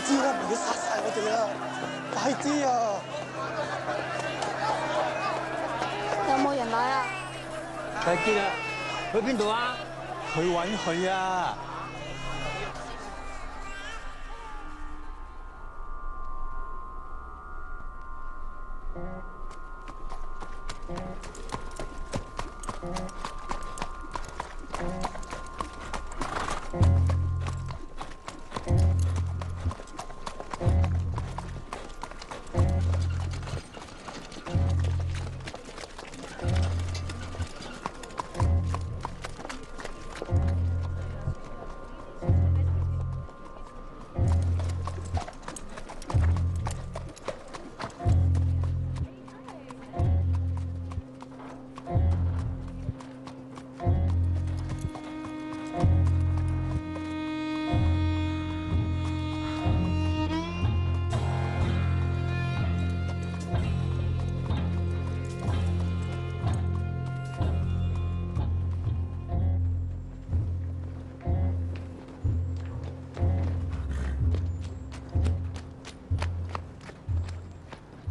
知啦，唔好殺晒我哋啊！快啲啊！有冇人來啊？睇見啦，去邊度啊？去揾佢啊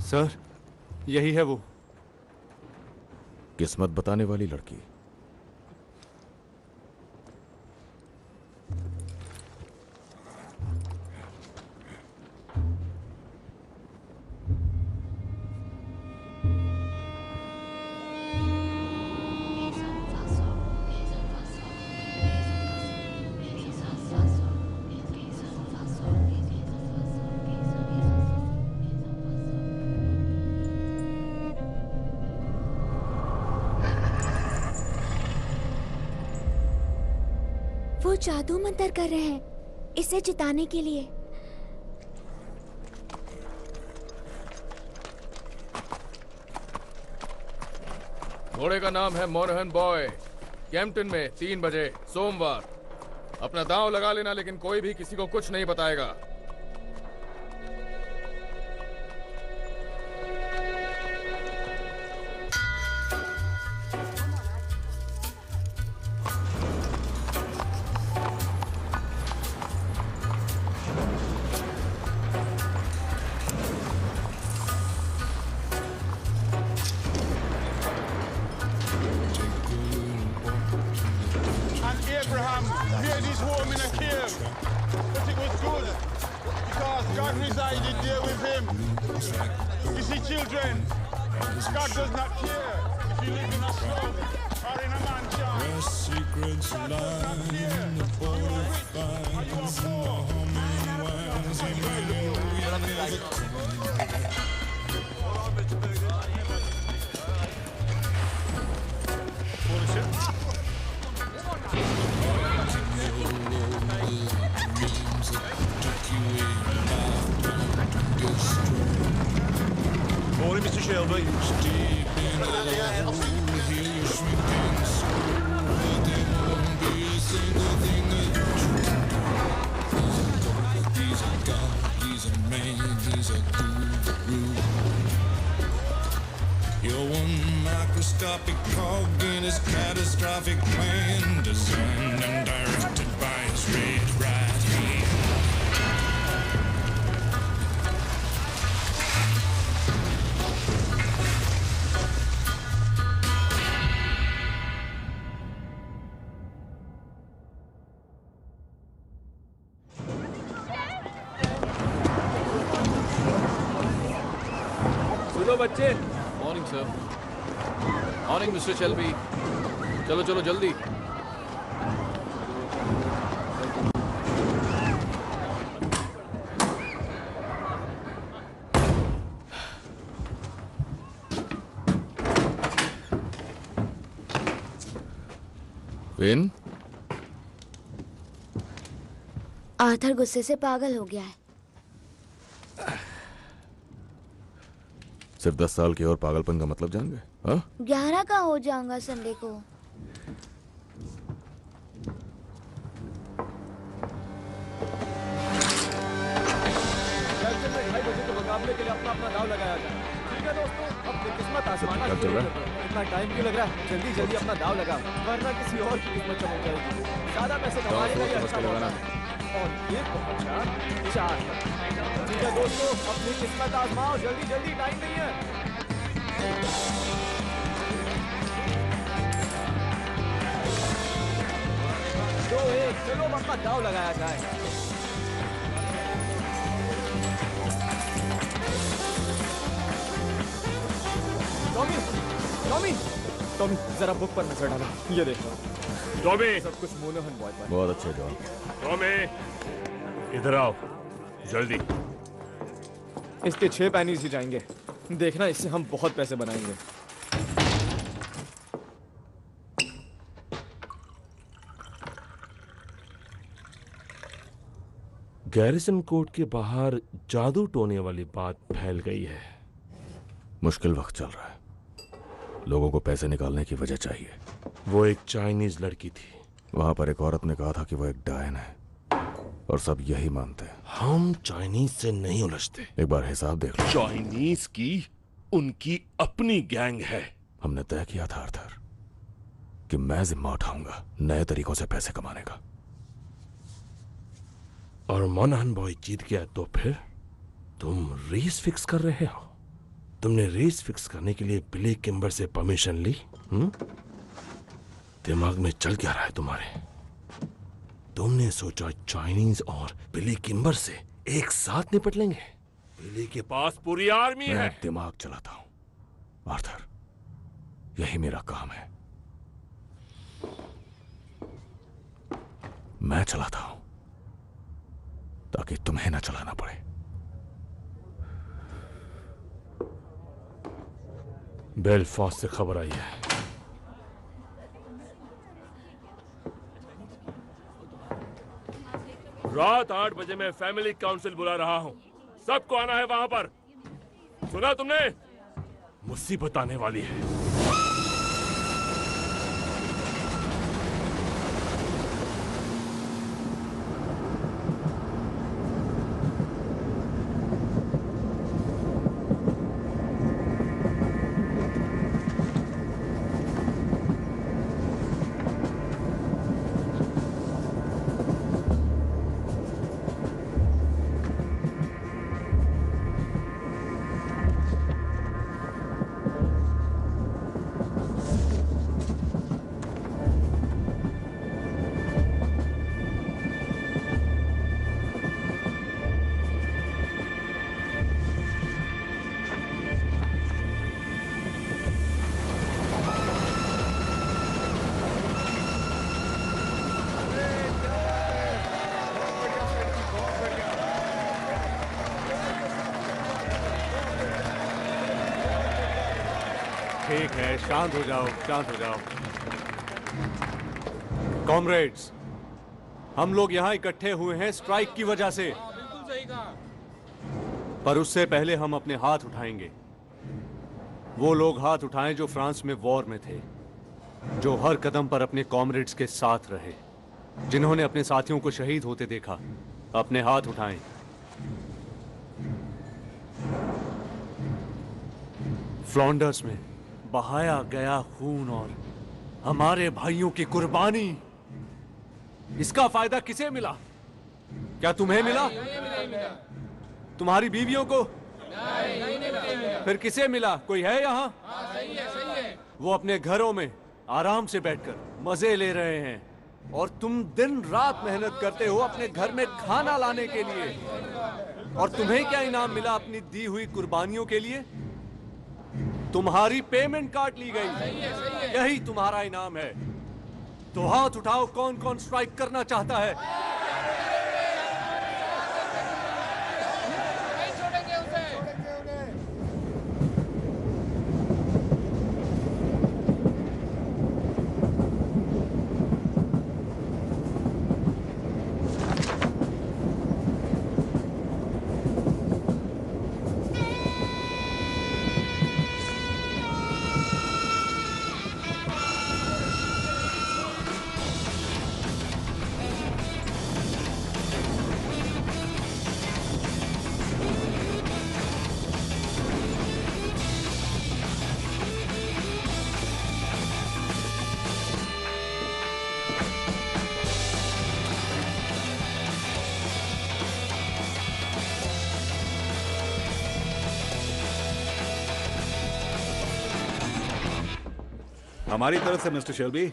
！sir, यही है वो। किस्मत बताने वाली लड़की। वो जादू मंतर कर रहे हैं इसे जिताने के लिए। घोड़े का नाम है मोनहन बॉय। कैंपटन में 3 बजे सोमवार। अपना दांव लगा लेना, लेकिन कोई भी किसी को कुछ नहीं बताएगा। Abraham made his home in a cave, but it was good because God resided there with him. You see, children, God does not care if you live in a slum or in a mansion. God does not care if you are rich or you are poor. Morning, Mr. Shelby. You're one microscopic cog in his catastrophic plan, designed and directed by his red right hand. सुनो बच्चे। Morning sir. Morning mister Shelby. चलो चलो जल्दी। Win, Arthur गुस्से से पागल हो गया है। सिर्फ 10 साल के और पागलपन का मतलब जान गए? हाँ? 11 का हो जाऊंगा संडे को। ढाई बजे के मुकाबले के लिए अपना अपना दाव लगाया जाए। ठीक है दोस्तों, अपनी किस्मत आजमाना शुरू करो। इतना टाइम क्यों लग रहा है? जल्दी जल्दी अपना दाव लगाओ, वरना किसी और की किस्मत चमक जाएगी। ज्यादा पैसे कमा लेगा या अच्छा लगाना। और ये पहुंचा 4 पर। ठीक है दोस्तों, अपनी किस्मत आजमाओ, जल्दी जल्दी, टाइम नहीं है। दो एक, चलो अपना दाव लगाया जाए। टॉमी, टॉमी, टॉमी, जरा बुक पर नजर डालो। ये देखो, टॉमी, सब कुछ मोनोहन बॉय पर। बहुत अच्छे जॉन। टॉमी, इधर आओ जल्दी। इसके 6 पैनीज ही जाएंगे। देखना, इससे हम बहुत पैसे बनाएंगे। गैरिसन कोर्ट के बाहर जादू टोने वाली बात फैल गई है। मुश्किल वक्त चल रहा है, लोगों को पैसे निकालने की वजह चाहिए। वो एक चाइनीज लड़की थी। वहां पर एक औरत ने कहा था कि वो एक डायन है, और सब यही मानते हैं। हम चाइनीज से नहीं उलझते। एक बार हिसाब देख लो। चाइनीज की उनकी अपनी गैंग है। हमने तय किया था आर्थर कि मैं जिम्मा उठाऊंगा नए तरीकों से पैसे कमाने का। और मोनाहन बॉय जीत गया तो फिर तुम रेस फिक्स कर रहे हो। तुमने रेस फिक्स करने के लिए बिली किम्बर से परमिशन ली? दिमाग में चल क्या रहा है तुम्हारे? तुमने सोचा चाइनीज और बिली किम्बर से एक साथ निपट लेंगे? बिली के पास पूरी आर्मी है। मैं दिमाग चलाता हूं आर्थर, यही मेरा काम है। मैं चलाता हूं ताकि तुम्हें ना चलाना पड़े। बेलफास्ट से खबर आई है। रात 8 बजे मैं फैमिली काउंसिल बुला रहा हूं। सबको आना है वहां पर। सुना तुमने? मुसीबत आने वाली है। ठीक है, शांत हो जाओ, शांत हो जाओ। कॉमरेड्स, हम लोग यहाँ इकट्ठे हुए हैं स्ट्राइक की वजह से। बिल्कुल सही कहा। पर उससे पहले हम अपने हाथ उठाएंगे। वो लोग हाथ उठाएं जो फ्रांस में वॉर में थे, जो हर कदम पर अपने कॉमरेड्स के साथ रहे, जिन्होंने अपने साथियों को शहीद होते देखा। अपने हाथ उठाएं। फ्लॉन्डर्स में बहाया गया खून और हमारे भाइयों की कुर्बानी, इसका फायदा किसे मिला? क्या तुम्हें मिला? तुम्हारी बीवियों को? फिर किसे मिला? कोई है यहाँ? वो अपने घरों में आराम से बैठकर मजे ले रहे हैं, और तुम दिन रात मेहनत करते हो अपने घर में खाना लाने के लिए। और तुम्हें क्या इनाम मिला अपनी दी हुई कुर्बानियों के लिए? तुम्हारी पेमेंट काट ली गई, यही तुम्हारा इनाम है। तो हाथ उठाओ, कौन कौन स्ट्राइक करना चाहता है? हमारी तरफ से मिस्टर शेल्बी।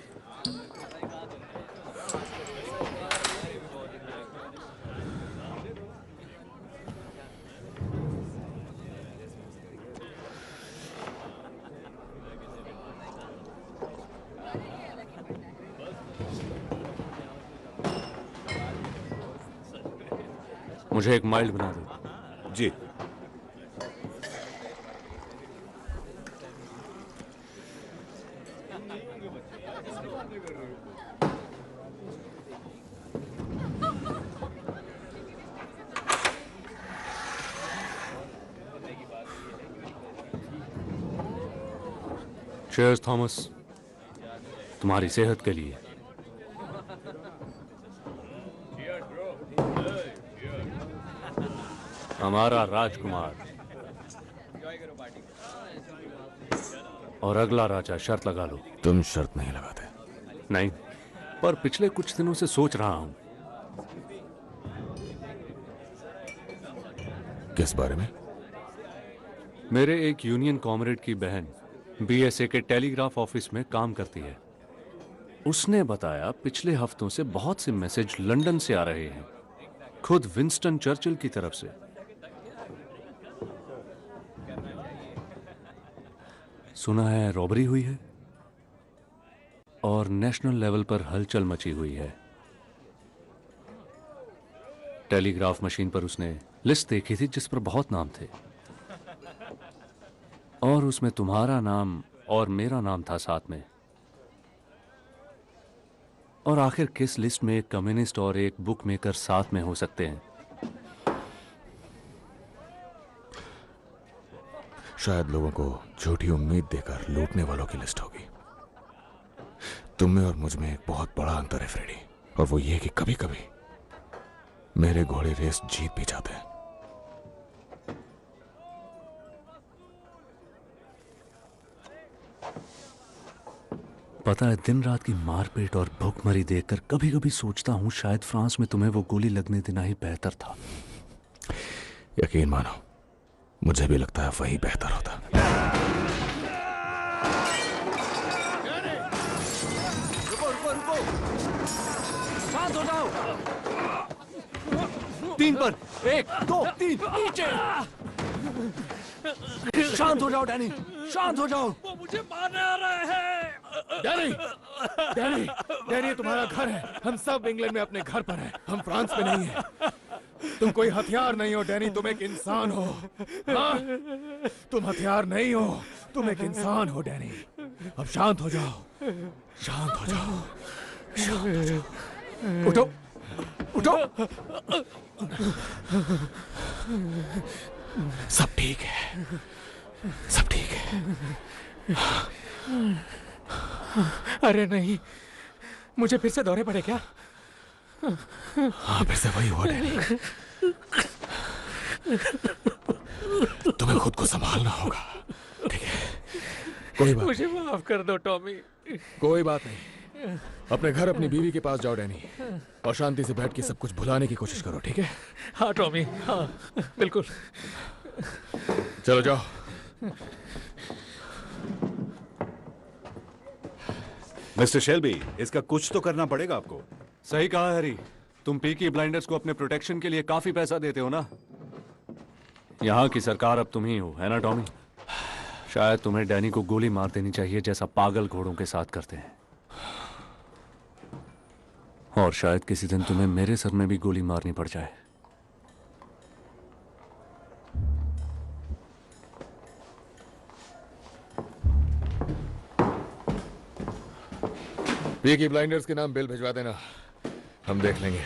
मुझे एक माइल्ड बना दो। जी। चीयर्स थॉमस, तुम्हारी सेहत के लिए। हमारा राजकुमार और अगला राजा। शर्त लगा लो। तुम शर्त नहीं लगाते। नहीं, पर पिछले कुछ दिनों से सोच रहा हूं। किस बारे में? मेरे एक यूनियन कॉमरेड की बहन बीएसए के टेलीग्राफ ऑफिस में काम करती है। उसने बताया पिछले हफ्तों से बहुत से मैसेज लंदन से आ रहे हैं, खुद विंस्टन चर्चिल की तरफ से। सुना है रॉबरी हुई है और नेशनल लेवल पर हलचल मची हुई है। टेलीग्राफ मशीन पर उसने लिस्ट देखी थी जिस पर बहुत नाम थे और उसमें तुम्हारा नाम और मेरा नाम था साथ में। और आखिर किस लिस्ट में एक कम्युनिस्ट और एक बुक मेकर साथ में हो सकते हैं? शायद लोगों को झूठी उम्मीद देकर लूटने वालों की लिस्ट होगी। तुम में और मुझ में एक बहुत बड़ा अंतर है फ्रेडी, और वो ये कि कभी कभी मेरे घोड़े रेस जीत भी जाते हैं। पता है, दिन रात की मारपीट और भूखमरी देखकर कभी कभी सोचता हूं शायद फ्रांस में तुम्हें वो गोली लगने देना ही बेहतर था। यकीन मानो, मुझे भी लगता है वही बेहतर होता। रुको रुको रुको, शांत हो जाओ। 3 पर 1 2 3 नीचे। शांत हो जाओ डैनी, शांत हो जाओ। वो मुझे मारने आ रहे हैं। डैनी, डैनी, डैनी, तुम्हारा घर है। हम सब इंग्लैंड में अपने घर पर हैं। हम फ्रांस में नहीं हैं। तुम कोई हथियार नहीं हो डैनी, तुम एक इंसान हो। हाँ? तुम हथियार नहीं हो, तुम एक इंसान हो डैनी। अब शांत हो जाओ, शांत हो जाओ, शांत हो जाओ। उठो, उठो। सब ठीक है, सब ठीक है। अरे नहीं, मुझे फिर से दौरे पड़े क्या? हाँ, फिर से वही हुआ डैनी। तुम्हें खुद को संभालना होगा, ठीक है? कोई बात मुझे माफ कर दो टॉमी। कोई बात नहीं, अपने घर अपनी बीवी के पास जाओ डैनी, और शांति से बैठ के सब कुछ भुलाने की कोशिश करो, ठीक है? हाँ टॉमी, हाँ बिल्कुल। चलो जाओ। मिस्टर शेल्बी, इसका कुछ तो करना पड़ेगा आपको। सही कहा हैरी, तुम पीकी ब्लाइंडर्स को अपने प्रोटेक्शन के लिए काफी पैसा देते हो ना। यहाँ की सरकार अब तुम ही हो, है ना टॉमी? शायद तुम्हें डैनी को गोली मार देनी चाहिए जैसा पागल घोड़ों के साथ करते हैं। और शायद किसी दिन तुम्हें मेरे सर में भी गोली मारनी पड़ जाए। पीकी ब्लाइंडर्स के नाम बिल भिजवा देना, हम देख लेंगे।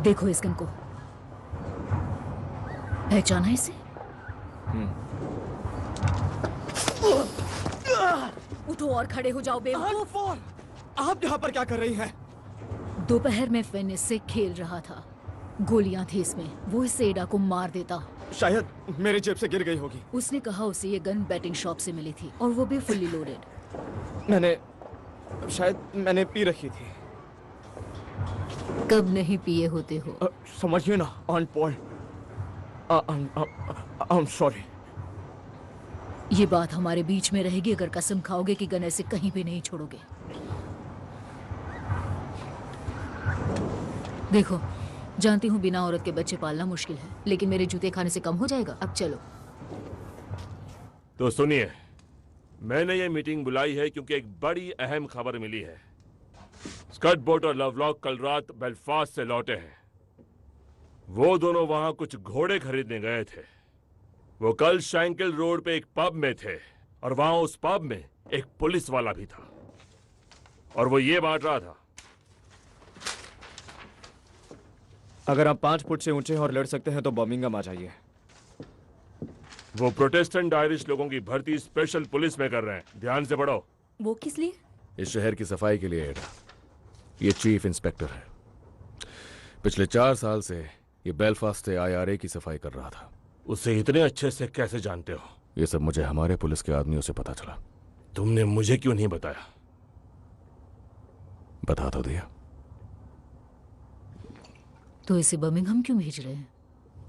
देखो इस गन को, पहचाना इसे? उठो और खड़े हो जाओ बेवकूफ। आप यहाँ पर क्या कर रही हैं? दोपहर में फिन इससे खेल रहा था। गोलियां थी इसमें, वो इस एडा को मार देता। शायद मेरे जेब से गिर गई होगी। उसने कहा उसे ये गन बैटिंग शॉप से मिली थी और वो भी फुल्ली लोडेड। मैंने पी रखी थी। कब नहीं पिए होते हो? समझिए ना on point. I am sorry. ये बात हमारे बीच में रहेगी अगर कसम खाओगे कि गन ऐसे कहीं भी नहीं छोड़ोगे। देखो, जानती हूँ बिना औरत के बच्चे पालना मुश्किल है, लेकिन मेरे जूते खाने से कम हो जाएगा। अब चलो। तो सुनिए, मैंने ये मीटिंग बुलाई है क्योंकि एक बड़ी अहम खबर मिली है। स्कट बोट और लवलॉक कल रात बेलफास्ट से लौटे हैं। वो दोनों वहां कुछ घोड़े खरीदने गए थे। वो कल शैंकल रोड पे एक पब में थे और वहां उस पब में एक पुलिस वाला भी था और वो ये बांट रहा था। अगर आप 5 फुट से ऊंचे हैं और लड़ सकते हैं तो बर्मिंघम आ जाइए। वो प्रोटेस्टेंट आयरिश लोगों की भर्ती स्पेशल पुलिस में कर रहे हैं। ध्यान से पढ़ो। वो किस लिए? इस शहर की सफाई के लिए एडा। ये चीफ इंस्पेक्टर है। पिछले 4 साल से ये बेलफास्ट से IRA की सफाई कर रहा था। उसे इतने अच्छे से कैसे जानते हो? ये सब मुझे हमारे पुलिस के आदमियों से पता चला। तुमने मुझे क्यों नहीं बताया? बता तो दिया। तो इसे बर्मिंघम क्यों भेज रहे हैं?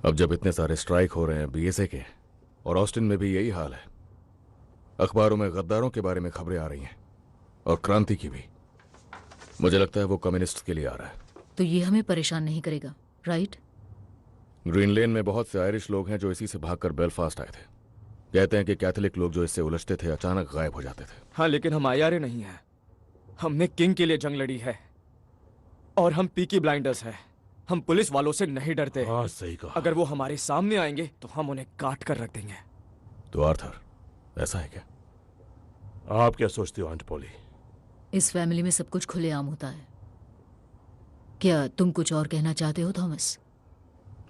अब जब इतने सारे स्ट्राइक हो रहे हैं BSA के, और ऑस्टिन में भी यही हाल है, अखबारों में गद्दारों के बारे में खबरें आ रही हैं और क्रांति की भी। मुझे लगता है वो कम्युनिस्ट के लिए आ रहा है। तो ये हमें परेशान नहीं करेगा, राइट? ग्रीन लेन में बहुत से आयरिश लोग हैं जो इसी से भागकर बेलफास्ट आए थे। कहते हैं कि कैथोलिक लोग जो इससे उलझते थे अचानक गायब हो जाते थे। हाँ, लेकिन हम IRA नहीं हैं। हमने किंग के लिए जंग लड़ी है और हम पीकी ब्लाइंडर्स हैं। हम पुलिस वालों से नहीं डरते। हाँ, सही कहा। अगर वो हमारे सामने आएंगे तो हम उन्हें काट कर रख देंगे। तो आर्थर, ऐसा है क्या? आप क्या सोचते हो आंट पॉली? इस फैमिली में सब कुछ खुलेआम होता है। क्या तुम कुछ और कहना चाहते हो थॉमस?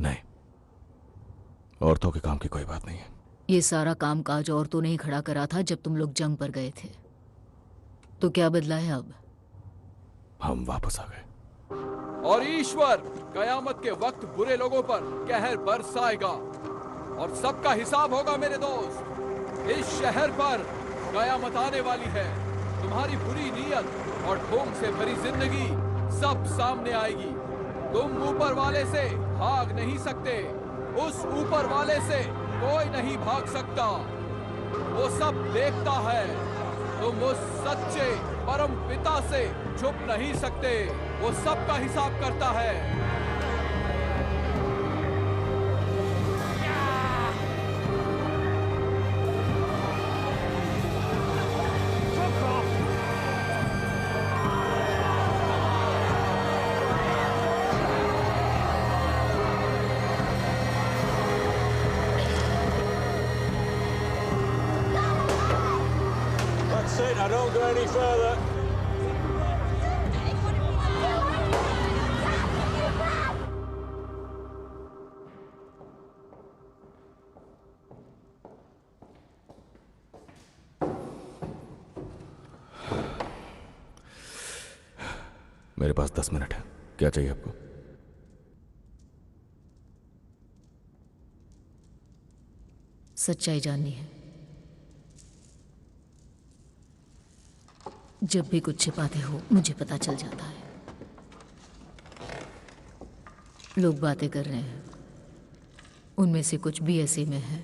नहीं, औरतों के काम की कोई बात नहीं है। ये सारा काम काज औरतों ने ही खड़ा करा था जब तुम लोग जंग पर गए थे। तो क्या बदला है अब? हम वापस आ गए। और ईश्वर कयामत के वक्त बुरे लोगों पर कहर बरसाएगा और सबका हिसाब होगा। मेरे दोस्त, इस शहर पर कयामत आने वाली है। तुम्हारी बुरी नीयत और ढोंग से भरी जिंदगी सब सामने आएगी। तुम ऊपर वाले से भाग नहीं सकते। उस ऊपर वाले से कोई नहीं भाग सकता। वो सब देखता है। तुम उस सच्चे परम पिता से छुप नहीं सकते। वो सबका हिसाब करता है। That's it, I don't go any further. मेरे पास 10 मिनट है। क्या चाहिए आपको? सच्चाई जाननी है। जब भी कुछ छिपाते हो मुझे पता चल जाता है। लोग बातें कर रहे हैं, उनमें से कुछ BSA में है।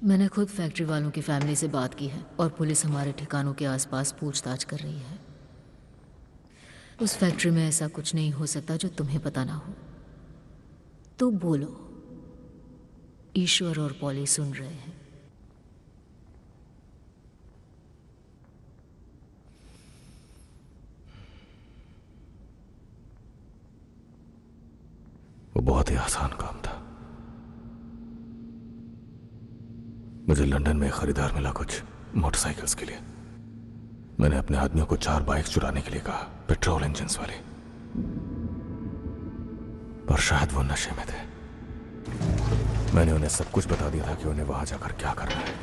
मैंने खुद फैक्ट्री वालों की फैमिली से बात की है और पुलिस हमारे ठिकानों के आसपास पूछताछ कर रही है। उस फैक्ट्री में ऐसा कुछ नहीं हो सकता जो तुम्हें पता ना हो। तो बोलो, ईश्वर और पॉली सुन रहे हैं। वो बहुत ही आसान काम था। मुझे लंदन में एक खरीदार मिला कुछ मोटरसाइकिल्स के लिए। मैंने अपने आदमियों को 4 बाइक चुराने के लिए कहा, पेट्रोल इंजन्स वाली, और शायद वो नशे में थे। मैंने उन्हें सब कुछ बता दिया था कि उन्हें वहां जाकर क्या करना है,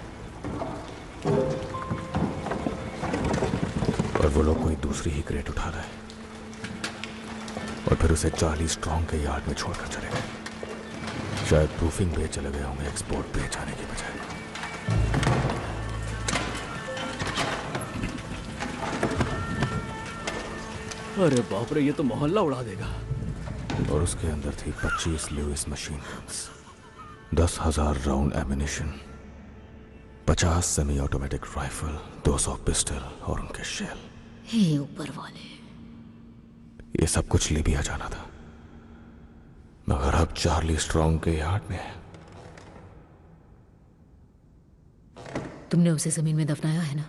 और वो लोग कोई दूसरी ही क्रेट उठा रहे। और फिर उसे 40 स्ट्रॉन्ग के यार्ड में छोड़कर चले गए। शायद प्रूफिंग पे चले गए होंगे, एक्सपोर्ट पे जाने की बजाय। अरे बाप रे, ये तो मोहल्ला उड़ा देगा। और उसके अंदर थी 25 Lewis machine guns, 10,000 round ammunition, 50 semi automatic rifle, 200 pistol और उनके शेल। हे ऊपर वाले, ये सब कुछ लीबिया जाना था, मगर अब चार्ली स्ट्रॉन्ग के यार्ड में है। तुमने उसे जमीन में दफनाया है ना?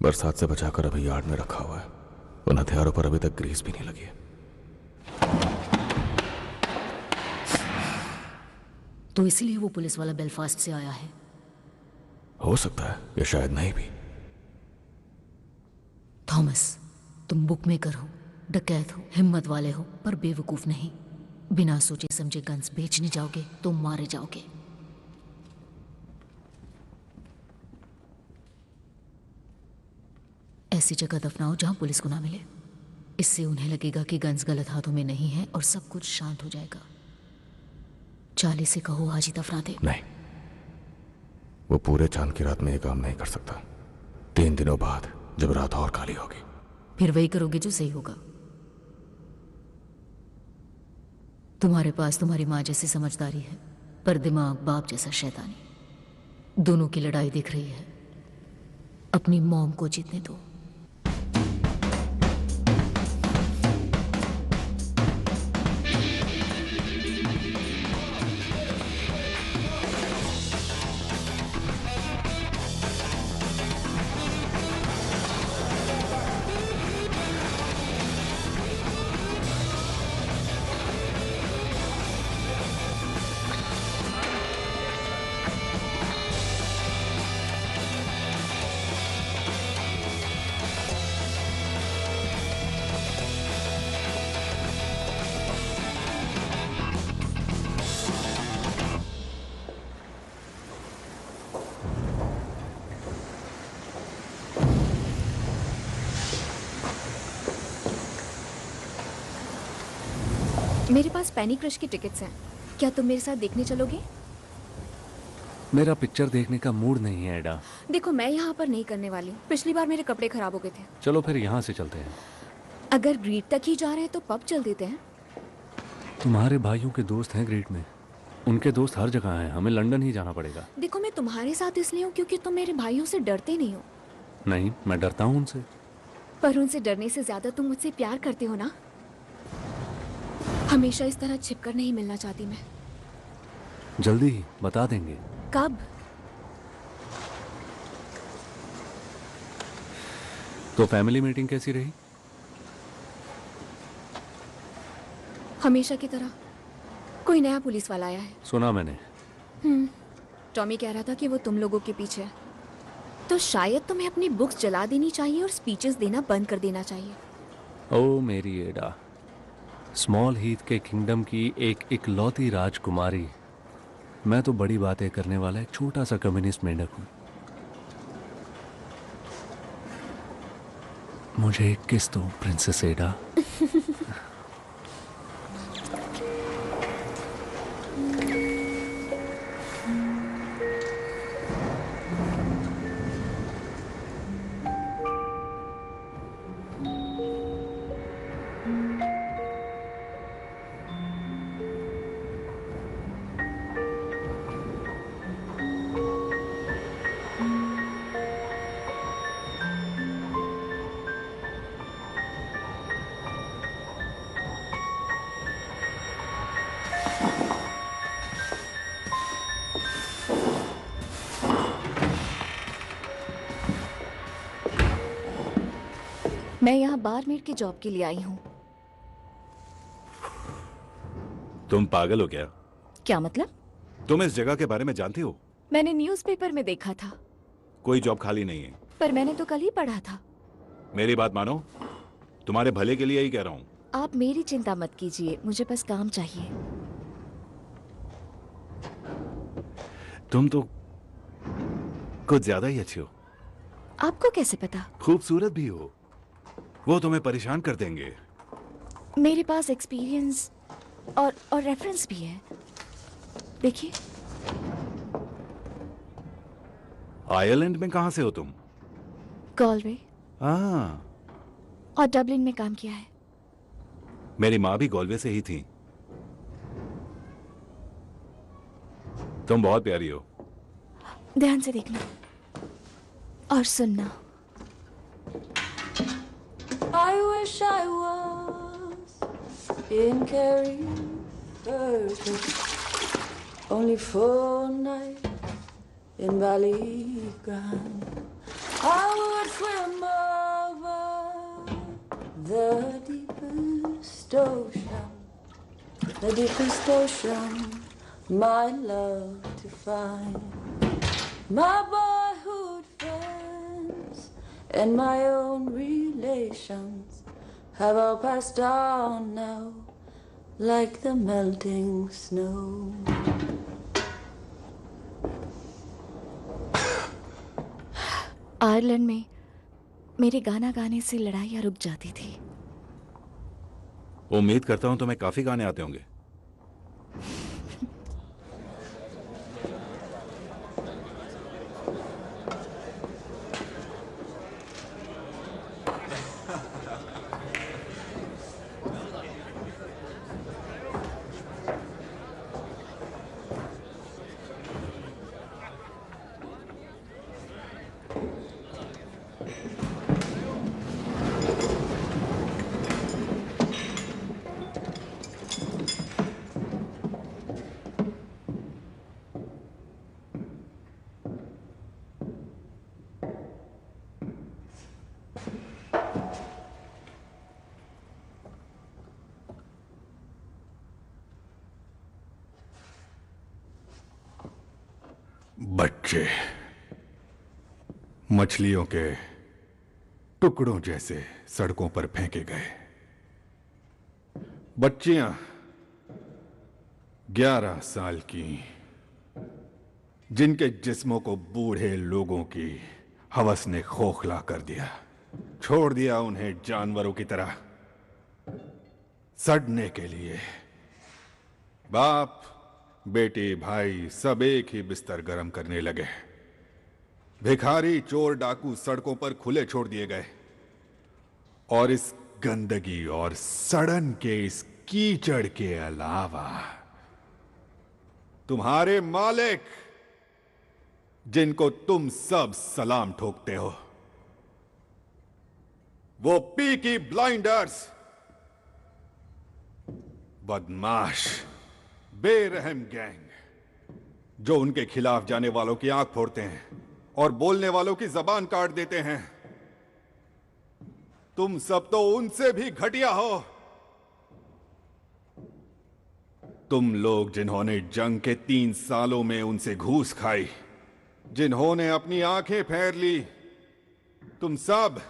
बरसात से बचाकर अभी यार्ड में रखा हुआ है। उन हथियारों पर अभी तक ग्रीस भी नहीं लगी है। तो इसीलिए वो पुलिस वाला बेलफास्ट से आया है। हो सकता है, या शायद नहीं भी। थॉमस, तुम बुकमेकर हो, डकैत हो, हिम्मत वाले हो, पर बेवकूफ नहीं। बिना सोचे समझे गन्स बेचने जाओगे तो मारे जाओगे। ऐसी जगह दफनाओ जहां पुलिस को ना मिले। इससे उन्हें लगेगा कि गन्स गलत हाथों में नहीं है और सब कुछ शांत हो जाएगा। चार्ली से कहो आज ही दफना दे। नहीं, वो पूरे चांद की रात में ये काम नहीं कर सकता। 3 दिनों बाद जब रात और काली होगी, फिर वही करोगे जो सही होगा। तुम्हारे पास तुम्हारी माँ जैसी समझदारी है, पर दिमाग बाप जैसा शैतानी। दोनों की लड़ाई दिख रही है। अपनी मॉम को जीतने दो। मेरे पास पैनी क्रश की टिकट्स हैं। क्या तुम मेरे साथ देखने चलोगे? मेरा पिक्चर देखने का मूड नहीं है एडा। देखो, मैं यहाँ पर नहीं करने वाली। पिछली बार मेरे कपड़े खराब हो गए थे। चलो फिर यहाँ से चलते हैं। अगर ग्रीट तक ही जा रहे हैं तो पब चल देते हैं। तुम्हारे भाइयों के दोस्त हैं ग्रीट में। उनके दोस्त हर जगह हैं। हमें लंदन ही जाना पड़ेगा। देखो, मैं तुम्हारे साथ इसलिए हूँ क्योंकि तुम मेरे भाइयों से डरते नहीं हो। नहीं, मैं डरता हूँ उनसे। पर उनसे डरने से ज्यादा तुम मुझसे प्यार करते हो ना। हमेशा इस तरह छिपकर नहीं मिलना चाहती मैं। जल्दी ही बता देंगे। कब? तो फैमिली मीटिंग कैसी रही? हमेशा की तरह। कोई नया पुलिस वाला आया है। सुना मैंने। टॉमी कह रहा था कि वो तुम लोगों के पीछे है। तो शायद तुम्हें अपनी बुक्स जला देनी चाहिए और स्पीचेस देना बंद कर देना चाहिए। ओ मेरी एडा, स्मॉल हीथ के किंगडम की एक इकलौती राजकुमारी। मैं तो बड़ी बातें करने वाला एक छोटा सा कम्युनिस्ट मेंढक हूं। मुझे एक किस दो प्रिंसेस एडा। मैं यहाँ बारमेड की जॉब के लिए आई हूँ। तुम पागल हो क्या? क्या मतलब? तुम इस जगह के बारे में जानती हो? मैंने न्यूज़पेपर में देखा था। कोई जॉब खाली नहीं है। पर मैंने तो कल ही पढ़ा था। मेरी बात मानो, तुम्हारे भले के लिए ही कह रहा हूँ। आप मेरी चिंता मत कीजिए, मुझे बस काम चाहिए। तुम तो कुछ ज्यादा ही अच्छी हो। आपको कैसे पता? खूबसूरत भी हो। वो तुम्हें परेशान कर देंगे। मेरे पास एक्सपीरियंस और रेफरेंस भी है, देखिए। आयरलैंड में कहां से हो तुम? गॉलवे हाँ, और डबलिन में काम किया है। मेरी माँ भी गॉलवे से ही थी। तुम बहुत प्यारी हो। ध्यान से देखना और सुनना। I wish I was in Kerry, only for a night in Ballygrand. I would swim over the deepest ocean, my love to find. My boyhood friends and my own relations have all passed on now, like the melting snow. Ireland में मेरे गाना गाने से लड़ाइयाँ रुक जाती थी। उम्मीद करता हूं तुम्हें काफी गाने आते होंगे। बच्चे मछलियों के टुकड़ों जैसे सड़कों पर फेंके गए। बच्चियां 11 साल की, जिनके जिस्मों को बूढ़े लोगों की हवस ने खोखला कर दिया, छोड़ दिया उन्हें जानवरों की तरह सड़ने के लिए। बाप बेटी भाई सब एक ही बिस्तर गर्म करने लगे। भिखारी चोर डाकू सड़कों पर खुले छोड़ दिए गए और इस गंदगी और सड़न के इस कीचड़ के अलावा तुम्हारे मालिक, जिनको तुम सब सलाम ठोकते हो, वो पीकी ब्लाइंडर्स, बदमाश बेरहम गैंग जो उनके खिलाफ जाने वालों की आंख फोड़ते हैं और बोलने वालों की जबान काट देते हैं, तुम सब तो उनसे भी घटिया हो। तुम लोग जिन्होंने जंग के 3 सालों में उनसे घूस खाई, जिन्होंने अपनी आंखें फेर ली, तुम सब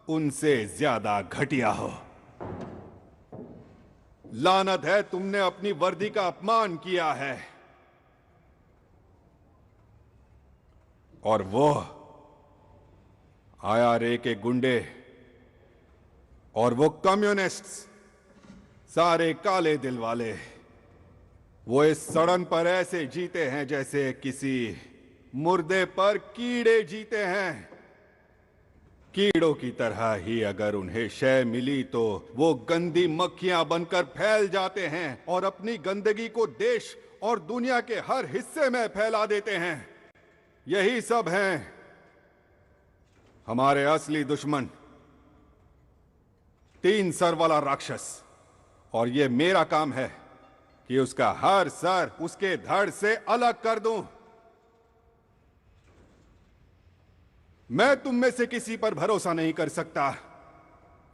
उनसे ज्यादा घटिया हो। लानत है, तुमने अपनी वर्दी का अपमान किया है। और वो IRA के गुंडे और वो कम्युनिस्ट्स, सारे काले दिल वाले, वो इस सड़न पर ऐसे जीते हैं जैसे किसी मुर्दे पर कीड़े जीते हैं। कीड़ों की तरह ही अगर उन्हें शय मिली तो वो गंदी मक्खियां बनकर फैल जाते हैं और अपनी गंदगी को देश और दुनिया के हर हिस्से में फैला देते हैं। यही सब हैं हमारे असली दुश्मन, 3 सर वाला राक्षस। और ये मेरा काम है कि उसका हर सर उसके धड़ से अलग कर दूं। मैं तुम में से किसी पर भरोसा नहीं कर सकता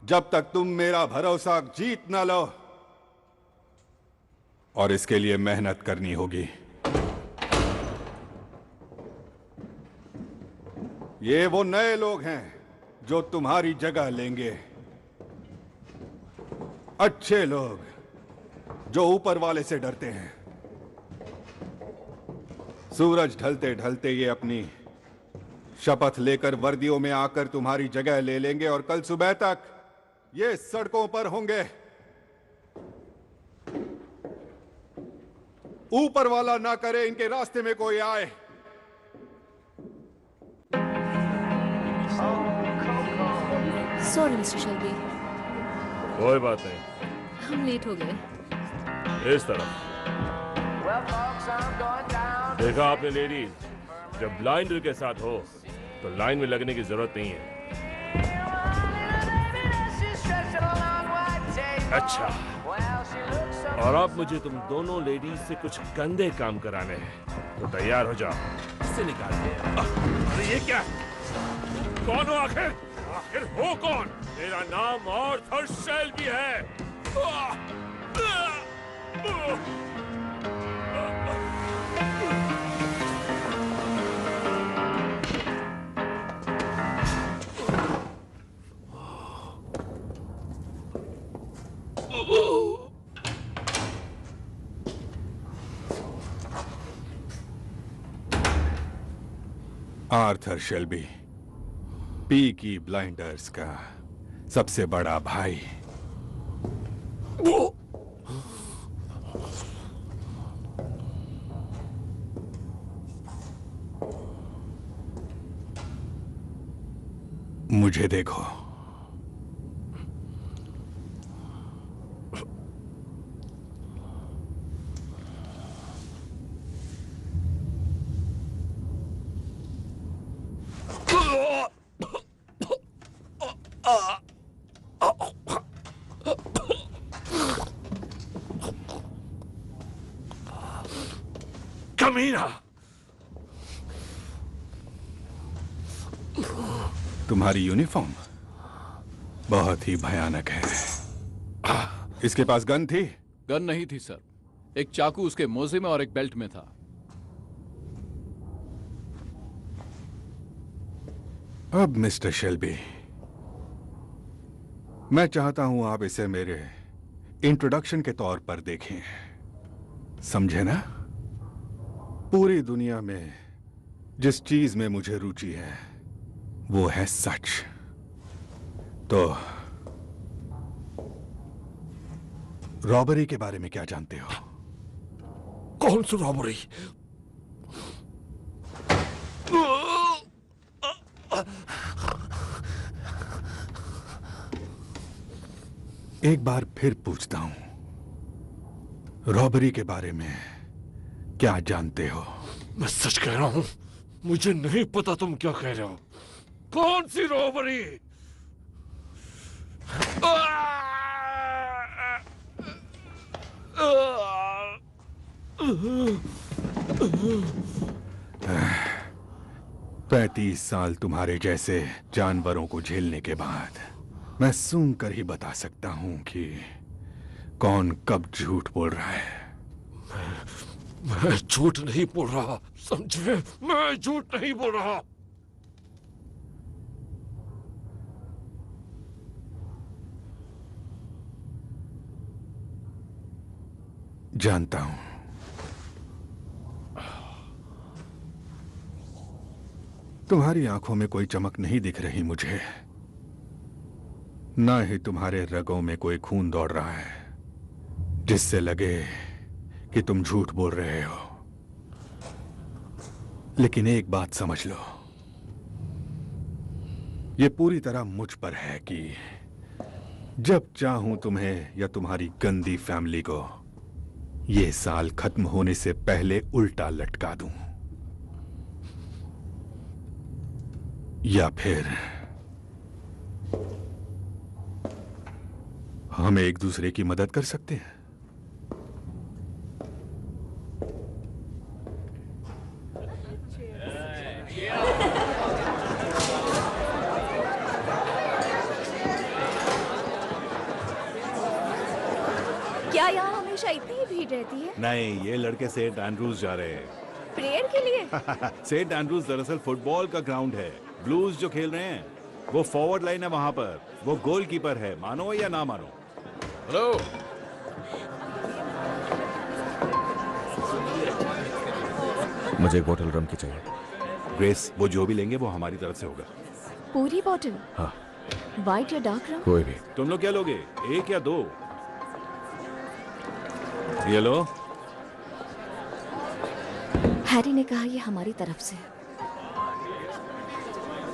जब तक तुम मेरा भरोसा जीत ना लो, और इसके लिए मेहनत करनी होगी। ये वो नए लोग हैं जो तुम्हारी जगह लेंगे, अच्छे लोग जो ऊपर वाले से डरते हैं। सूरज ढलते ढलते ये अपनी शपथ लेकर वर्दियों में आकर तुम्हारी जगह ले लेंगे और कल सुबह तक ये सड़कों पर होंगे ऊपर वाला ना करे इनके रास्ते में कोई आए। सॉरी मिस्टर शेल्बी, कोई बात नहीं, हम लेट हो गए। इस तरफ देखा आपने लेडीज, जब ब्लाइंडर के साथ हो तो लाइन में लगने की जरूरत नहीं है। अच्छा, और अब मुझे तुम दोनों लेडीज से कुछ गंदे काम कराने हैं, तो तैयार हो जाओ। इससे निकाल दे। अरे ये क्या? कौन हो आखिर? आखिर हो कौन? मेरा नाम आर्थर शेल्बी है। आर्थर शेल्बी, पीकी ब्लाइंडर्स का सबसे बड़ा भाई। मुझे देखो, कमीना, तुम्हारी यूनिफॉर्म बहुत ही भयानक है। इसके पास गन थी? गन नहीं थी सर, एक चाकू उसके मोजे में और एक बेल्ट में था। अब मिस्टर शेल्बी, मैं चाहता हूं आप इसे मेरे इंट्रोडक्शन के तौर पर देखें, समझे ना? पूरी दुनिया में जिस चीज में मुझे रुचि है वो है सच। तो रॉबरी के बारे में क्या जानते हो? कौन सी रॉबरी? एक बार फिर पूछता हूं, रॉबरी के बारे में क्या जानते हो? मैं सच कह रहा हूं, मुझे नहीं पता तुम क्या कह रहे हो। कौन सी रॉबरी? पैंतीस साल तुम्हारे जैसे जानवरों को झेलने के बाद मैं सूंघ कर ही बता सकता हूं कि कौन कब झूठ बोल रहा है। मैं झूठ नहीं बोल रहा, समझे? मैं झूठ नहीं बोल रहा। जानता हूं। तुम्हारी आंखों में कोई चमक नहीं दिख रही मुझे, ना ही तुम्हारे रगों में कोई खून दौड़ रहा है जिससे लगे कि तुम झूठ बोल रहे हो। लेकिन एक बात समझ लो, यह पूरी तरह मुझ पर है कि जब चाहूं तुम्हें या तुम्हारी गंदी फैमिली को यह साल खत्म होने से पहले उल्टा लटका दूं, या फिर हम एक दूसरे की मदद कर सकते हैं। क्या यहाँ हमेशा इतनी ही भीड़ रहती है? नहीं, ये लड़के सेंट एंड्रूज जा रहे हैं। प्रेयर के लिए? सेंट एंड्रूज दरअसल फुटबॉल का ग्राउंड है। ब्लूज जो खेल रहे हैं वो फॉरवर्ड लाइन है, वहां पर वो गोलकीपर है, मानो या ना मानो। हेलो, मुझे एक बोतल रम की चाहिए। ग्रेस, वो जो भी लेंगे वो हमारी तरफ से होगा। पूरी बोतल? हाँ। व्हाइट या डार्क रम? कोई भी। तुम लोग क्या लोगे, एक या दो? ये लो। हैरी ने कहा ये हमारी तरफ से है।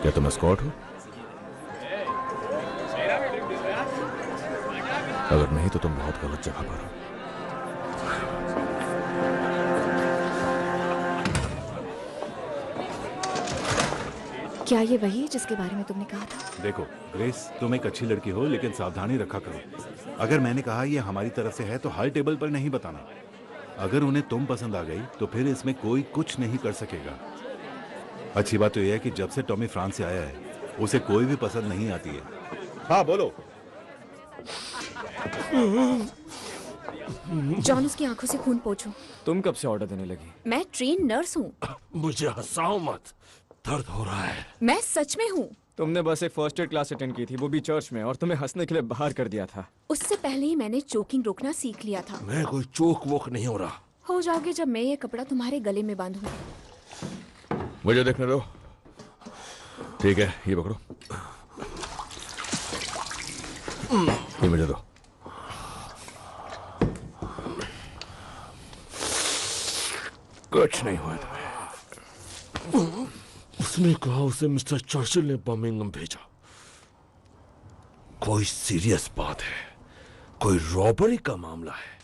क्या तुम एस्कॉर्ट हो? अगर नहीं तो तुम बहुत गलत जगह पर हो। क्या ये वही है जिसके बारे में तुमने कहा था? देखो ग्रेस, तुम एक अच्छी लड़की हो लेकिन सावधानी रखा करो। अगर मैंने कहा ये हमारी तरफ से है तो हर टेबल पर नहीं बताना। अगर उन्हें तुम पसंद आ गई तो फिर इसमें कोई कुछ नहीं कर सकेगा। अच्छी बात तो यह है कि जब से टॉमी फ्रांस से आया है उसे कोई भी पसंद नहीं आती है। हाँ बोलो। जॉन, उसकी आंखों से खून पोंछो। तुम कब से ऑर्डर देने लगी? मैं ट्रेन नर्स हूँ। मुझे हंसाओ मत, दर्द हो रहा है। मैं सच में हूँ। तुमने बस एक फर्स्ट एड क्लास अटेंड की थी, वो भी चर्च में, और तुम्हें हंसने के लिए बाहर कर दिया था। उससे पहले ही मैंने चोकिंग रोकना सीख लिया था। मैं कोई चोक वोक नहीं हो रहा। हो जाओगे जब मैं ये कपड़ा तुम्हारे गले में बांधूंगी। मुझे देखने दो। ठीक है, ये पकड़ो। ये मुझे दो। कुछ नहीं हुआ तुम्हें। उसने कहा उसे मिस्टर चर्चिल ने बर्मिंघम भेजा। कोई सीरियस बात है, कोई रॉबरी का मामला है।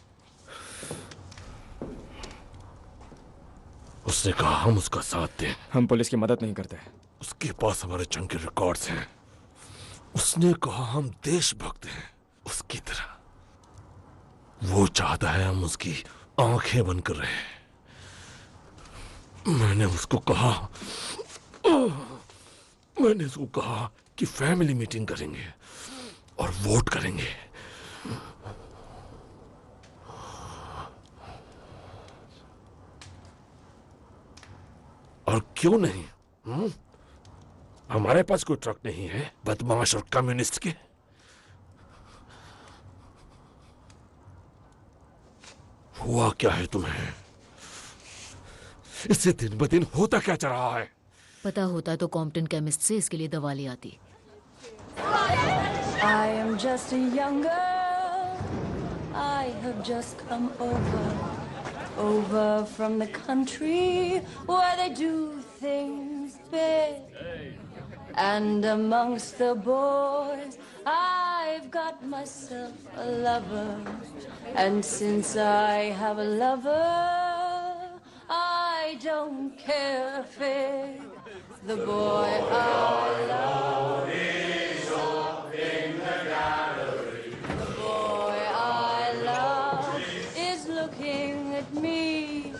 उसने कहा हम उसका साथ दें। हम पुलिस की मदद नहीं करते। उसके पास हमारे जंग के रिकॉर्ड्स हैं। उसने कहा हम देशभक्त हैं उसकी तरह। वो चाहता है हम उसकी आंखें बंद कर रहे हैं। मैंने उसको कहा कि फैमिली मीटिंग करेंगे और वोट करेंगे। और क्यों नहीं? हमारे पास कोई ट्रक नहीं है बदमाश और कम्युनिस्ट के। हुआ क्या है तुम्हें? इससे दिन ब दिन होता क्या जा रहा है? पता होता तो कॉम्पटन केमिस्ट से इसके लिए दवा ले आती। I am just a young girl. I have just come over from the country where they do things big. And amongst the boys, I've got myself a lover. And since I have a lover, I don't care a fig. The boy I love is up in the gallery. The boy I love is looking at me.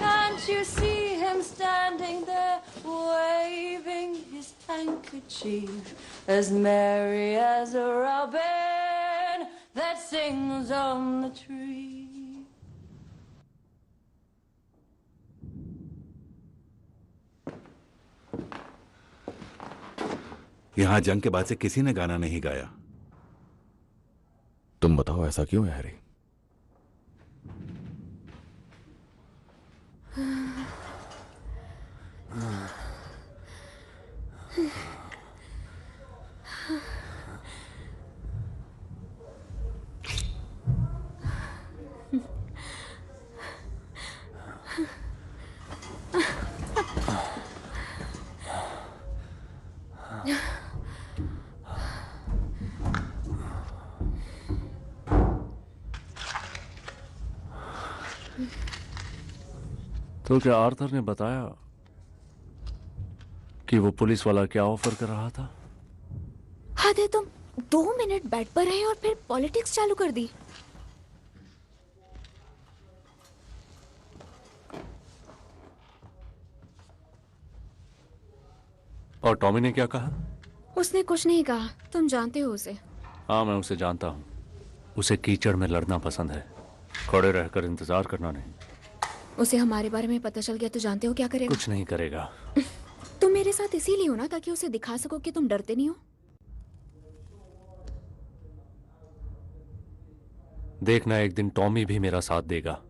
Can't you see him standing there, waving his handkerchief, as merry as a robin that sings on the tree? यहां जंग के बाद से किसी ने गाना नहीं गाया। तुम बताओ ऐसा क्यों है हैरी? तो क्या आर्थर ने बताया कि वो पुलिस वाला क्या ऑफर कर रहा था? हद है, तुम 2 मिनट बेड पर रहे और फिर पॉलिटिक्स चालू कर दी। और टॉमी ने क्या कहा? उसने कुछ नहीं कहा। तुम जानते हो उसे। हाँ, मैं उसे जानता हूँ। उसे कीचड़ में लड़ना पसंद है, खड़े रहकर इंतजार करना नहीं। उसे हमारे बारे में पता चल गया तो जानते हो क्या करेगा? कुछ नहीं करेगा। तुम मेरे साथ इसीलिए हो ना, ताकि उसे दिखा सको कि तुम डरते नहीं हो। देखना, एक दिन टॉमी भी मेरा साथ देगा।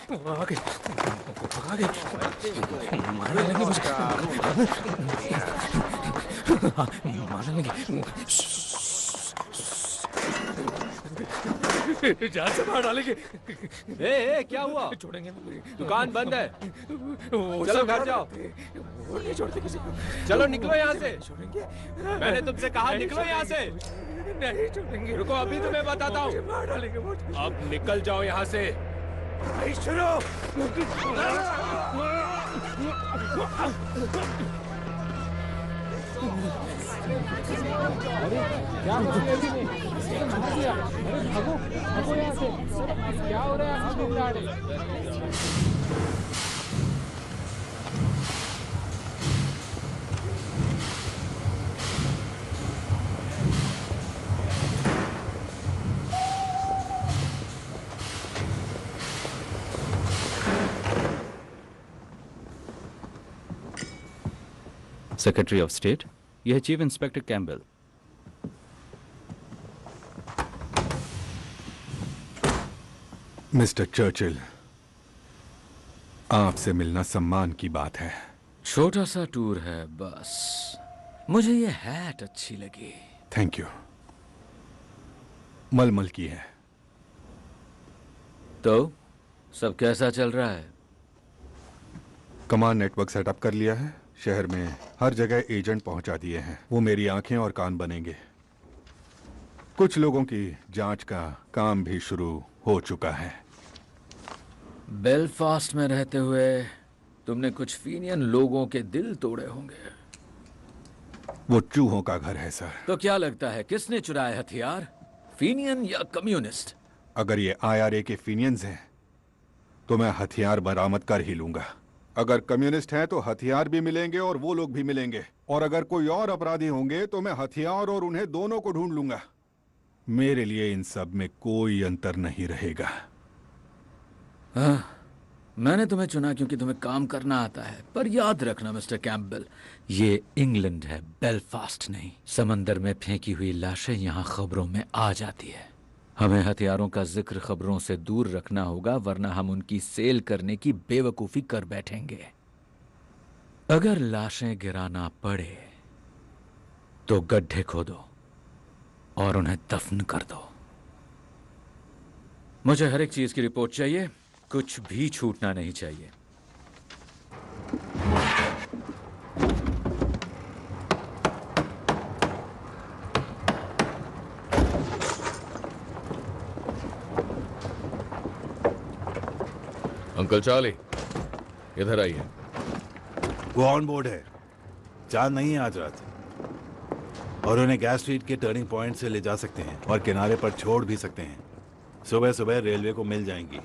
आगे आगे मारने लगे मुझे मारने लगे जान से मार डालेंगे ए क्या हुआ? छोड़ेंगे दुकान बंद है। चलो घर जाओ। नहीं छोड़ते किसी को। चलो निकलो यहाँ से। छोड़ेंगे मैंने तुमसे कहा निकलो यहाँ से। नहीं छोड़ेंगे। रुको अभी तुम्हें बताता हूँ। मार डालेंगे वो। अब निकल जाओ यहाँ से। शुरू क्या हो रहा है? सेक्रेटरी ऑफ स्टेट, यह है chief inspector Campbell. Mister Churchill, आपसे मिलना सम्मान की बात है। छोटा सा टूर है बस। मुझे ये हैट अच्छी लगी। Thank you. मलमल की है। तो सब कैसा चल रहा है? कमांड नेटवर्क सेटअप कर लिया है। शहर में हर जगह एजेंट पहुंचा दिए हैं। वो मेरी आंखें और कान बनेंगे। कुछ लोगों की जांच का काम भी शुरू हो चुका है। बेलफास्ट में रहते हुए तुमने कुछ फीनियन लोगों के दिल तोड़े होंगे। वो चूहों का घर है सर। तो क्या लगता है किसने चुराए हथियार, फीनियन या कम्युनिस्ट? अगर ये IRA के फीनियंस हैं तो मैं हथियार बरामद कर ही लूंगा। अगर कम्युनिस्ट हैं तो हथियार भी मिलेंगे और वो लोग भी मिलेंगे। और अगर कोई और अपराधी होंगे तो मैं हथियार और उन्हें दोनों को ढूंढ लूंगा। मेरे लिए इन सब में कोई अंतर नहीं रहेगा। हाँ, मैंने तुम्हें चुना क्योंकि तुम्हें काम करना आता है। पर याद रखना मिस्टर कैम्पबेल, ये इंग्लैंड है, बेलफास्ट नहीं। समंदर में फेंकी हुई लाशें यहाँ खबरों में आ जाती है। हमें हथियारों का जिक्र खबरों से दूर रखना होगा, वरना हम उनकी सेल करने की बेवकूफी कर बैठेंगे। अगर लाशें गिराना पड़े तो गड्ढे खोदो और उन्हें दफन कर दो। मुझे हर एक चीज की रिपोर्ट चाहिए, कुछ भी छूटना नहीं चाहिए। अंकल चार्ली, इधर आइए। वो ऑन बोर्ड है। चांद नहीं है आज रात। और उन्हें गैस स्ट्रीट के टर्निंग पॉइंट से ले जा सकते हैं और किनारे पर छोड़ भी सकते हैं। सुबह सुबह रेलवे को मिल जाएंगी।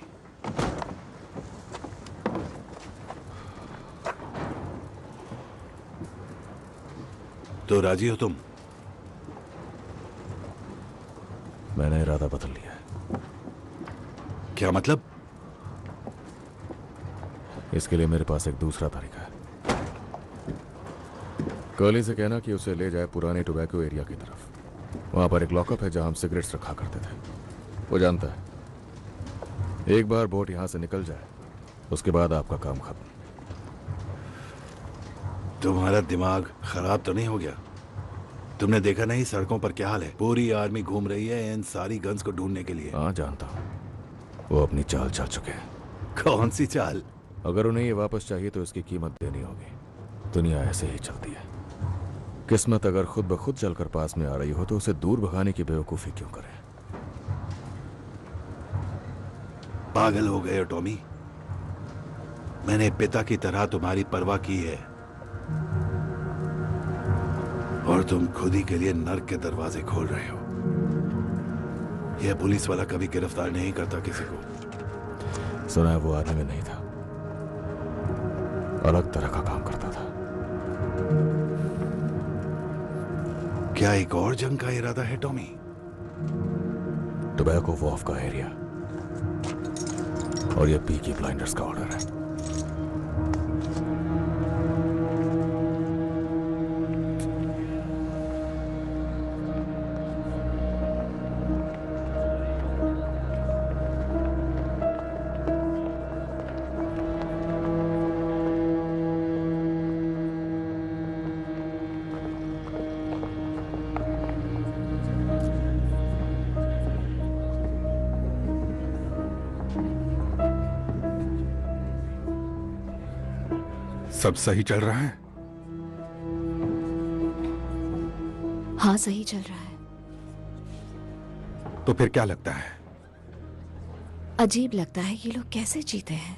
तो राजी हो तुम? मैंने इरादा बदल लिया है। क्या मतलब? इसके लिए मेरे पास एक दूसरा तरीका है। कर्ली से कहना कि उसे ले जाए पुराने टोबैको एरिया की तरफ। वहां पर एक लॉकअप है जहां हम सिगरेट्स रखा करते थे। वो जानता है एक बार बोट यहां से निकल जाए उसके बाद आपका काम खत्म। तुम्हारा दिमाग खराब तो नहीं हो गया? तुमने देखा नहीं सड़कों पर क्या हाल है? पूरी आर्मी घूम रही है इन सारी गन्स को ढूंढने के लिए। हाँ जानता हूं, वो अपनी चाल चल चुके हैं। कौन सी चाल? अगर उन्हें ये वापस चाहिए तो इसकी कीमत देनी होगी। दुनिया ऐसे ही चलती है। किस्मत अगर खुद ब खुद चलकर पास में आ रही हो तो उसे दूर भगाने की बेवकूफी क्यों करें? पागल हो गए हो टॉमी। मैंने पिता की तरह तुम्हारी परवाह की है और तुम खुद ही के लिए नर्क के दरवाजे खोल रहे हो। यह पुलिस वाला कभी गिरफ्तार नहीं करता किसी को। सुना है वो आर्मी में नहीं था, अलग तरह का काम करता था। क्या एक और जंग का इरादा है टॉमी? टोबैको वॉफ का एरिया और ये पीकी ब्लाइंडर्स का ऑर्डर है। सब सही चल रहा है? हाँ, सही चल रहा है। तो फिर क्या लगता है? अजीब लगता है ये लोग कैसे जीते हैं।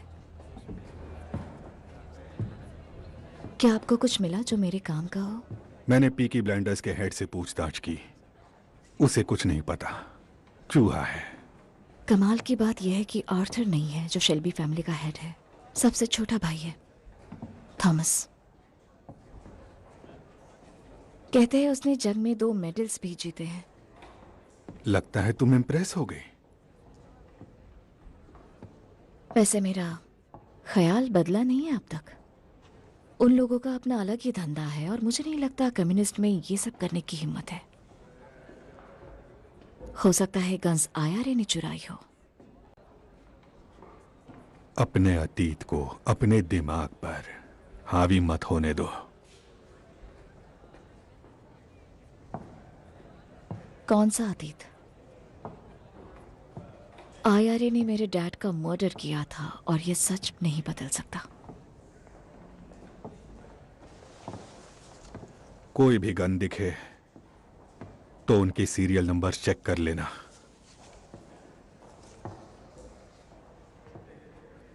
क्या आपको कुछ मिला जो मेरे काम का हो? मैंने पीकी ब्लाइंडर्स के हेड से पूछताछ की, उसे कुछ नहीं पता, चूहा है। कमाल की बात यह है कि आर्थर नहीं है जो शेल्बी फैमिली का हेड है, सबसे छोटा भाई है थॉमस। कहते हैं उसने जंग में 2 मेडल्स भी जीते हैं। लगता है तुम इम्प्रेस हो गई। वैसे मेरा ख्याल बदला नहीं है अब तक। उन लोगों का अपना अलग ही धंधा है और मुझे नहीं लगता कम्युनिस्ट में ये सब करने की हिम्मत है। हो सकता है गन्स आईआरए ने चुराई हो। अपने अतीत को अपने दिमाग पर हावी मत होने दो। कौन सा अतीत? आईआरए ने मेरे डैड का मर्डर किया था और ये सच नहीं बदल सकता। कोई भी गन दिखे तो उनके सीरियल नंबर चेक कर लेना।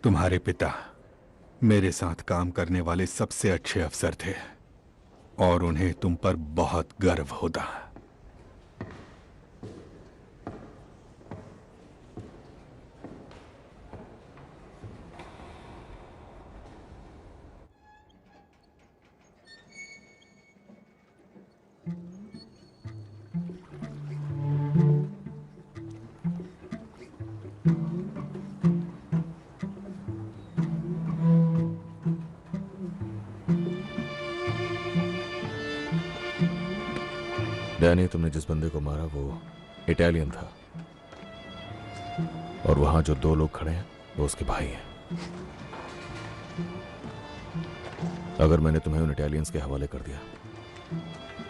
तुम्हारे पिता मेरे साथ काम करने वाले सबसे अच्छे अफसर थे और उन्हें तुम पर बहुत गर्व होता। डैनी, तुमने जिस बंदे को मारा वो इटालियन था और वहां जो 2 लोग खड़े हैं वो उसके भाई हैं। अगर मैंने तुम्हें उन इटालियंस के हवाले कर दिया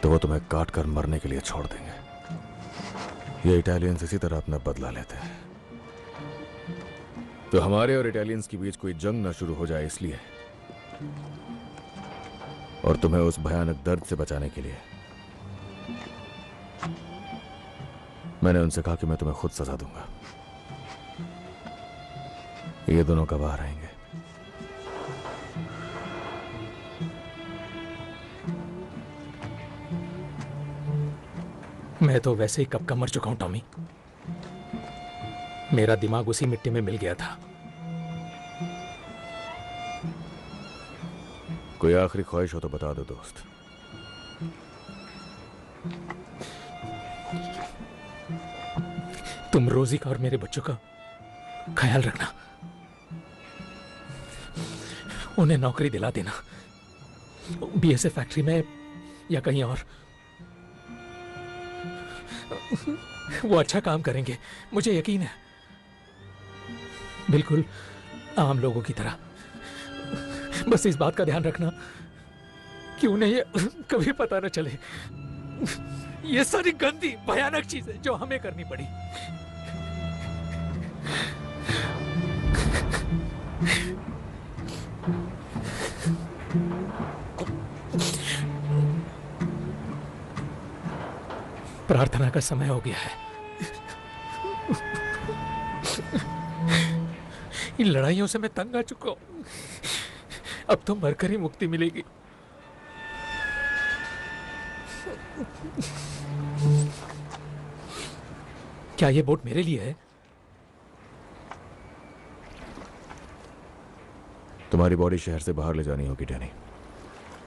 तो वो तुम्हें काट कर मरने के लिए छोड़ देंगे। ये इटालियंस इसी तरह अपना बदला लेते हैं। तो हमारे और इटालियंस के बीच कोई जंग ना शुरू हो जाए इसलिए, और तुम्हें उस भयानक दर्द से बचाने के लिए मैंने उनसे कहा कि मैं तुम्हें खुद सजा दूंगा। ये दोनों गवाह रहेंगे। मैं तो वैसे ही कब का मर चुका हूं टॉमी। मेरा दिमाग उसी मिट्टी में मिल गया था। कोई आखिरी ख्वाहिश हो तो बता दो दोस्त। तुम रोजी का और मेरे बच्चों का ख्याल रखना। उन्हें नौकरी दिला देना, बीएसए फैक्ट्री में या कहीं और। वो अच्छा काम करेंगे, मुझे यकीन है, बिल्कुल आम लोगों की तरह। बस इस बात का ध्यान रखना कि उन्हें ये कभी पता न चले। ये सारी गंदी भयानक चीजें जो हमें करनी पड़ी। प्रार्थना का समय हो गया है। इन लड़ाइयों से मैं तंग आ चुका हूं। अब तो मरकर ही मुक्ति मिलेगी। क्या ये बोट मेरे लिए है? तुम्हारी बॉडी शहर से बाहर ले जानी होगी डैनी।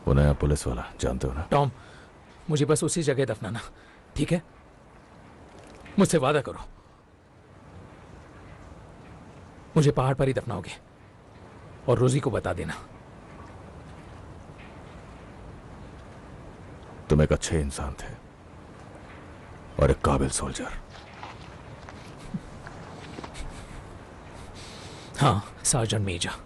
वो नया पुलिस वाला, जानते हो ना? टॉम, मुझे बस उसी जगह दफनाना, ठीक है? मुझसे वादा करो, मुझे पहाड़ पर ही दफनाओगे और रोजी को बता देना। तुम एक अच्छे इंसान थे और एक काबिल सोल्जर। हाँ, सार्जेंट मेजर।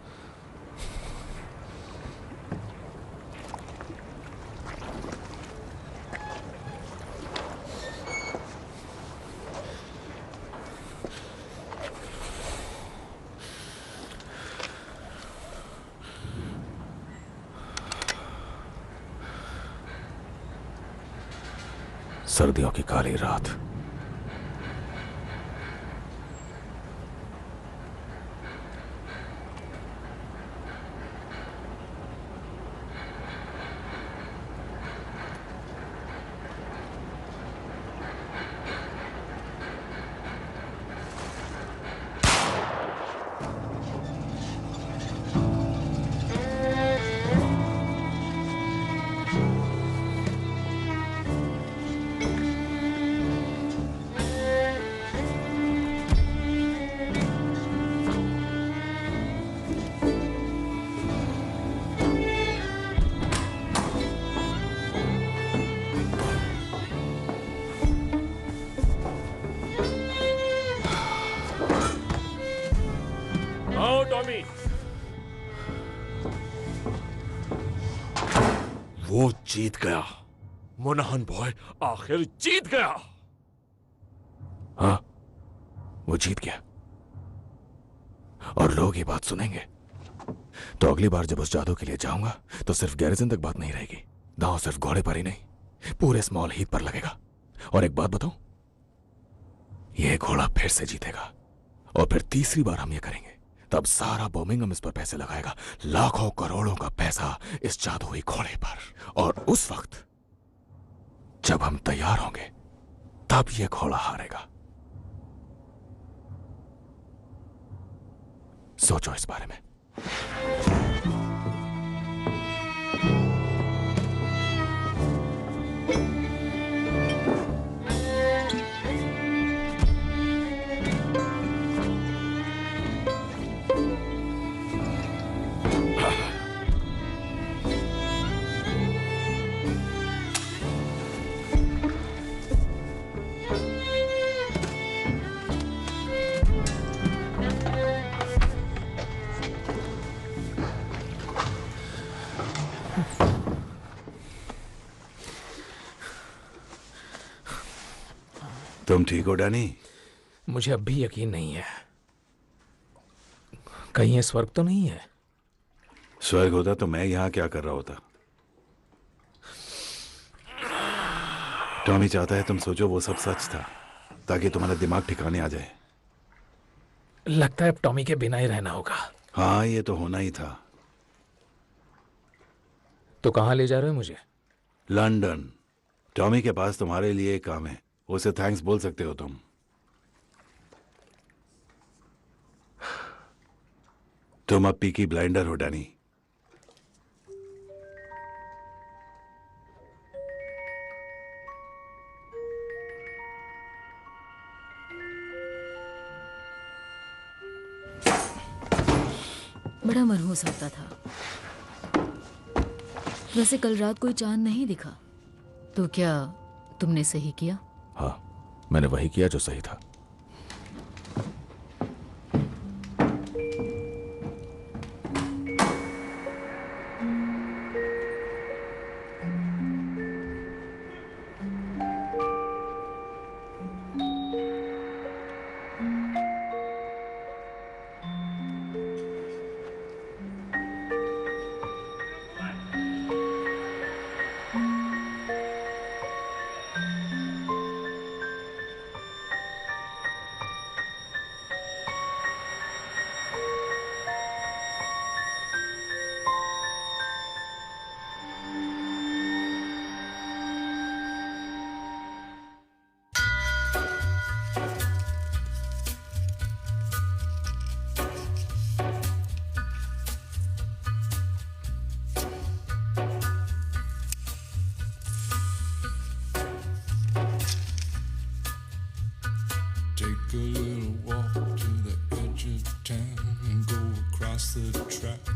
सर्दियों की काली रात। आओ टॉमी। वो जीत गया, मोनाहन बॉय आखिर जीत गया। हाँ, वो जीत गया और लोग ये बात सुनेंगे। तो अगली बार जब उस जादू के लिए जाऊंगा तो सिर्फ गैरिजन तक बात नहीं रहेगी। दांव सिर्फ घोड़े पर ही नहीं, पूरे स्मॉल हीथ पर लगेगा। और एक बात बताऊं, ये घोड़ा फिर से जीतेगा और फिर तीसरी बार हम ये करेंगे, तब सारा बर्मिंघम इस पर पैसे लगाएगा, लाखों करोड़ों का पैसा इस जादुई घोड़े पर। और उस वक्त जब हम तैयार होंगे तब ये घोड़ा हारेगा। सोचो इस बारे में। तुम ठीक हो डैनी? मुझे अब भी यकीन नहीं है, कहीं ये स्वर्ग तो नहीं है। स्वर्ग होता तो मैं यहां क्या कर रहा होता? टॉमी चाहता है तुम सोचो वो सब सच था, ताकि तुम्हारा दिमाग ठिकाने आ जाए। लगता है अब टॉमी के बिना ही रहना होगा। हाँ, ये तो होना ही था। तो कहां ले जा रहे हो मुझे? लंदन। टॉमी के पास तुम्हारे लिए एक काम है, उसे थैंक्स बोल सकते हो तुम। तुम अब पीकी ब्लाइंडर हो डैनी। बड़ा मनहूस होता था। वैसे कल रात कोई चांद नहीं दिखा, तो क्या तुमने सही किया? हाँ, मैंने वही किया जो सही था। Take a little walk to the edge of town and go across the track.